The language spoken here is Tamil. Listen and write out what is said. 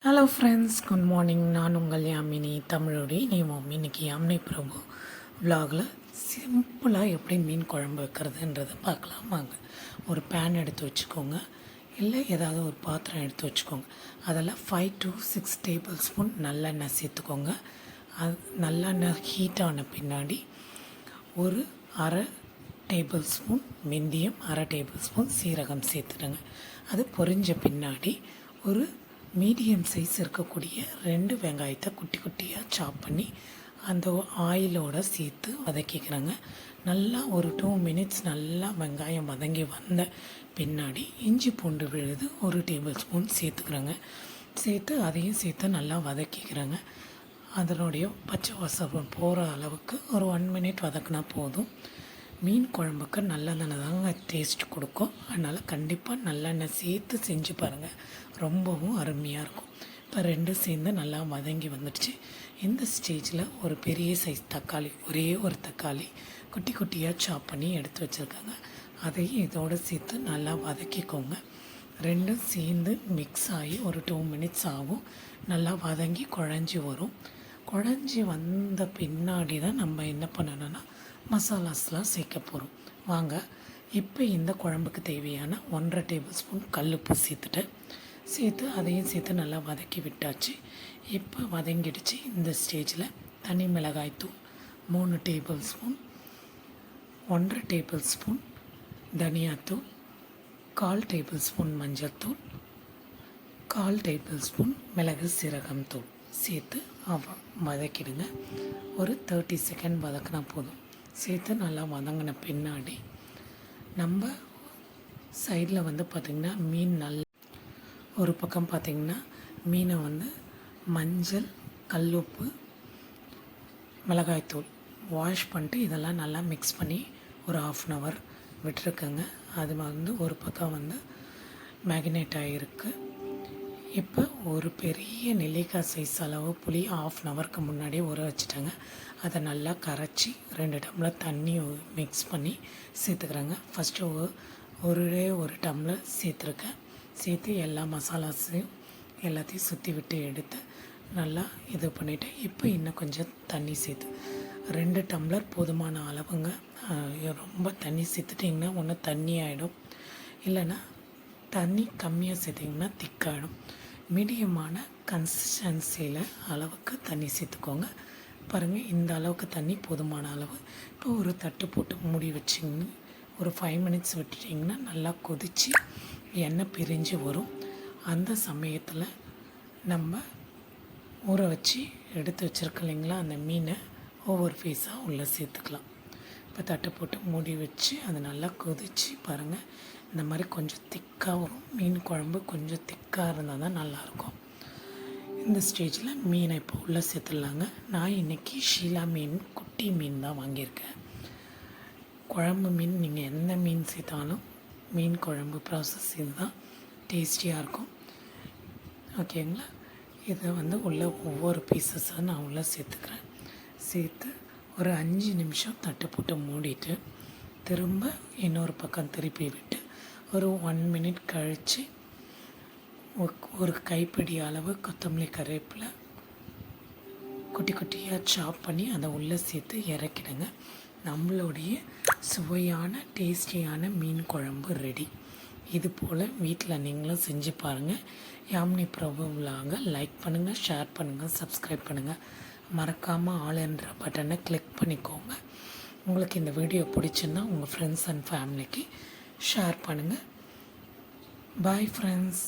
Hello friends, good morning. நான் உங்கள் யாமினி தமிழோடி நேமம். இன்றைக்கி யாமினி பிரபு விலாகில் சிம்பிளாக எப்படி மீன் குழம்பு வைக்கிறதுன்றதை பார்க்கலாம் வாங்க. ஒரு பேன் எடுத்து வச்சுக்கோங்க, இல்லை ஏதாவது ஒரு பாத்திரம் எடுத்து வச்சுக்கோங்க. அதில் 5 to 6 டேபிள் ஸ்பூன் நல்லெண்ணெய் சேர்த்துக்கோங்க. அது நல்லெண்ணெய் ஹீட் ஆன பின்னாடி ஒரு அரை டேபிள் ஸ்பூன் வெந்தயம், அரை டேபிள் ஸ்பூன் சீரகம் சேர்த்துடுங்க. அது பொரிஞ்ச பின்னாடி ஒரு மீடியம் சைஸ் இருக்கக்கூடிய 2 வெங்காயத்தை குட்டி குட்டியாக சாப் பண்ணி அந்த ஆயிலோடு சேர்த்து வதக்கிக்கிறாங்க. நல்லா ஒரு 2 மினிட்ஸ் நல்லா வெங்காயம் வதங்கி வந்த பின்னாடி இஞ்சி பூண்டு விழுது ஒரு டேபிள் ஸ்பூன் சேர்த்துக்கிறாங்க. சேர்த்து அதையும் சேர்த்து நல்லா வதக்கிக்கிறாங்க. அதனுடைய பச்சை வாசம் போகிற அளவுக்கு ஒரு 1 மினிட் வதக்கினா போதும். மீன் குழம்புக்கு நல்லெண்ணெய் தாங்க டேஸ்ட் கொடுக்கும். அதனால் கண்டிப்பாக நல்லெண்ணெய் சேர்த்து செஞ்சு பாருங்கள், ரொம்பவும் அருமையாக இருக்கும். இப்போ 2 சேர்ந்து நல்லா வதங்கி வந்துடுச்சு. இந்த ஸ்டேஜில் ஒரு பெரிய சைஸ் தக்காளி, ஒரே ஒரு தக்காளி குட்டி குட்டியாக சாப் பண்ணி எடுத்து வச்சுருக்காங்க. அதையும் இதோடு சேர்த்து நல்லா வதக்கிக்கோங்க. 2 சேர்ந்து மிக்ஸ் ஆகி ஒரு 2 மினிட்ஸ் ஆகும். நல்லா வதங்கி குழஞ்சி வரும். குழஞ்சி வந்த பின்னாடி தான் நம்ம என்ன பண்ணணும்னா மசாலாஸ்லாம் சேர்க்க போகிறோம். வாங்க, இப்போ இந்த குழம்புக்கு தேவையான 1.5 டேபிள் ஸ்பூன் கல்லுப்பு சேர்த்து அதையும் சேர்த்து நல்லா வதக்கி விட்டாச்சு. இப்போ வதங்கிடுச்சு. இந்த ஸ்டேஜில் தனி மிளகாய்த்தூள் 3 டேபிள் ஸ்பூன், 1.5 டேபிள் ஸ்பூன் தனியாத்தூள், 1/4 டேபிள் ஸ்பூன் மஞ்சள்தூள், 1/4 டேபிள் ஸ்பூன் மிளகு சீரகம் தூள் சேர்த்து வதக்கிடுங்க. ஒரு 30 செகண்ட் வதக்கினா போதும். சேர்த்து நல்லா வதங்கின பின்னாடி நம்ம சைடில் பார்த்திங்கன்னா மீன் நல்லா ஒரு பக்கம் பார்த்திங்கன்னா மீனை மஞ்சள், கல்லுப்பு, மிளகாய்த்தூள் வாஷ் பண்ணிட்டு இதெல்லாம் நல்லா மிக்ஸ் பண்ணி ஒரு 1/2 hour விட்டுருக்கேங்க. அது ஒரு பக்கம் மேகினேட் ஆகிருக்கு. இப்போ ஒரு பெரிய நெல்லிக்காய் சைஸ் அளவு புளி 1/2 hourக்கு முன்னாடியே ஊற வச்சுட்டாங்க. அதை நல்லா கரைச்சி 2 டம்ளர் தண்ணி மிக்ஸ் பண்ணி சேர்த்துக்கிறாங்க. ஃபஸ்ட்டு ஒரு டம்ளர் சேர்த்துருக்கேன். சேர்த்து எல்லா மசாலாஸையும் எல்லாத்தையும் சுற்றி விட்டு எடுத்து நல்லா இது பண்ணிவிட்டு இப்போ இன்னும் கொஞ்சம் தண்ணி சேர்த்து 2 டம்ளர் போதுமான அளவுங்க. ரொம்ப தண்ணி சேர்த்துட்டிங்கன்னா ஒன்று தண்ணி ஆகிடும், இல்லைன்னா தண்ணி கம்மியாக சேர்த்திங்கன்னா திக்காகிடும். மீடியமான கன்சிஸ்டன்சியில் அளவுக்கு தண்ணி சேர்த்துக்கோங்க. பாருங்கள், இந்த அளவுக்கு தண்ணி போதுமான அளவு. இப்போ ஒரு தட்டு போட்டு மூடி வச்சிங்கன்னா ஒரு 5 மினிட்ஸ் விட்டுட்டிங்கன்னா நல்லா கொதித்து எண்ணெய் பிரிஞ்சு வரும். அந்த சமயத்தில் நம்ம ஊற வச்சு எடுத்து வச்சுருக்க இல்லைங்களா, அந்த மீனை ஒவ்வொரு பீஸாக உள்ளே சேர்த்துக்கலாம். இப்போ தட்டை போட்டு மூடி வச்சு அது நல்லா கொதித்து பாருங்கள், இந்த மாதிரி கொஞ்சம் திக்காக வரும். மீன் குழம்பு கொஞ்சம் திக்காக இருந்தால் தான் நல்லாயிருக்கும். இந்த ஸ்டேஜில் மீனை இப்போ உள்ளே சேர்த்துடலாங்க. நான் இன்றைக்கி ஷீலா மீன், குட்டி மீன் தான் வாங்கியிருக்கேன். குழம்பு மீன் நீங்கள் எந்த மீன் சேர்த்தாலும் மீன் குழம்பு ப்ராசஸ் இது தான், டேஸ்டியாக இருக்கும். ஓகேங்களா, இதை உள்ளே ஒவ்வொரு பீசஸாக நான் உள்ளே சேர்த்துக்கிறேன். சேர்த்து ஒரு 5 நிமிஷம் தட்டு போட்டு மூடிட்டு திரும்ப இன்னொரு பக்கம் திருப்பி விட்டு ஒரு 1 மினிட் கழித்து ஒரு கைப்பிடி அளவு கொத்தமல்லி கருவேப்பிலை குட்டி குட்டியாக சாப் பண்ணி அதை உள்ளே சேர்த்து இறக்கிடுங்க. நம்மளுடைய சுவையான டேஸ்டியான மீன் குழம்பு ரெடி. இது போல் வீட்டில் நீங்களும் செஞ்சு பாருங்கள். யாமினி பிரபு விலாக லைக் பண்ணுங்கள், ஷேர் பண்ணுங்கள், சப்ஸ்கிரைப் பண்ணுங்கள். மறக்காமல் ஆல் என்ற பட்டனை கிளிக் பண்ணிக்கோங்க. உங்களுக்கு இந்த வீடியோ பிடிச்சிருந்தா உங்கள் ஃப்ரெண்ட்ஸ் அண்ட் ஃபேமிலிக்கு ஷேர் பண்ணுங்கள். Bye friends.